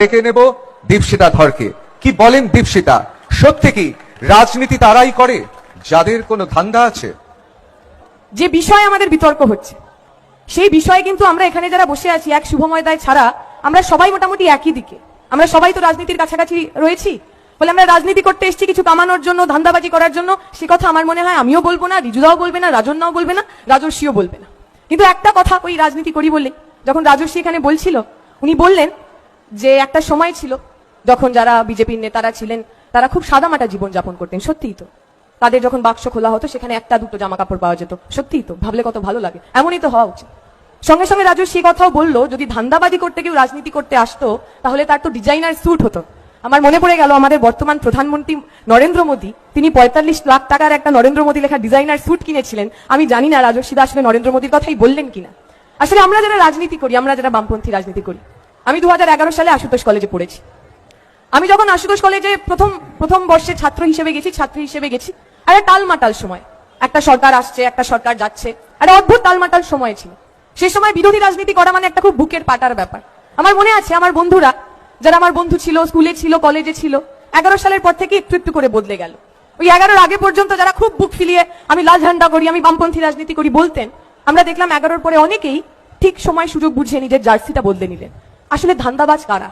ডেকে নেব দীপশিতা ধরকে। কি বলেন দীপশিতা, সত্যি কি রাজনীতি তারাই করে যাদের কোনো ধান্দা আছে? যে বিষয়ে আমাদের বিতর্ক হচ্ছে সেই বিষয়ে কিন্তু আমরা এখানে যারা বসে আছি এক শুভময় দায় ছাড়া আমরা সবাই মোটামুটি একই দিকে। আমরা সবাই তো রাজনীতির কাছাকাছি রয়েছি বলে আমরা রাজনীতি করতে এসেছি কিছু কামানোর জন্য, ধান্দাবাজি করার জন্য। সে কথা আমার মনে হয় আমিও বলবো না, রিজুদাও বলবে না, রাজন্যাও বলবে না, রাজর্ষিও বলবে না। কিন্তু একটা কথা ওই রাজনীতি করি বলে যখন রাজর্ষি এখানে বলছিল, উনি বললেন যে একটা সময় ছিল যখন যারা বিজেপির নেতারা ছিলেন তারা খুব সাদামাটা জীবন যাপন করতেন। সত্যিই তো, তাদের যখন বাক্স খোলা হতো সেখানে একটা দুটো জামা কাপড় পাওয়া যেত। সত্যিই তো, ভাবলে কত ভালো লাগে। এমনই তো হওয়া উচিত। সঙ্গে সঙ্গে রাজর্ষি কথাও বললো, যদি ধান্দাবাজি করতে কেউ রাজনীতি করতে আসতো তাহলে তার তো ডিজাইনার স্যুট হতো। আমার মনে পড়ে গেল আমাদের বর্তমান প্রধানমন্ত্রী নরেন্দ্র মোদী, তিনি 45 লাখ টাকার একটা নরেন্দ্র মোদী লেখা ডিজাইনার স্যুট কিনেছিলেন। আমি জানি না রাজর্ষিদা আসলে নরেন্দ্র মোদীর কথাই বললেন কিনা। আসলে আমরা যারা রাজনীতি করি, আমরা যারা বামপন্থী রাজনীতি করি, আমি 2011 সালে আশুতোষ কলেজে পড়েছি। আমি যখন আশুতোষ কলেজে প্রথম বর্ষে ছাত্রী হিসেবে গেছি, আরে টালমাটাল সময়, একটা সরকার আসছে একটা সরকার যাচ্ছে, আরে অদ্ভুত টালমাটাল সময় ছিল। সেই সময় বিরোধী রাজনীতি করা মানে একটা খুব বুকের পাটার ব্যাপার। আমার মনে আছে আমার বন্ধুরা, যারা আমার বন্ধু ছিল, স্কুলে ছিল, কলেজে ছিল, 11 সালের পর থেকে একটু একটু করে বদলে গেল। ওই 11-র আগে পর্যন্ত যারা খুব বুক ফিলিয়ে আমি লাল ঝান্ডা করি, আমি বামপন্থী রাজনীতি করি বলতেন, আমরা দেখলাম 11-র পরে অনেকেই ঠিক সময় সুযোগ বুঝে নিজের জার্সিটা বদলে নিলেন। আসলে ধান্দাবাজ কারা?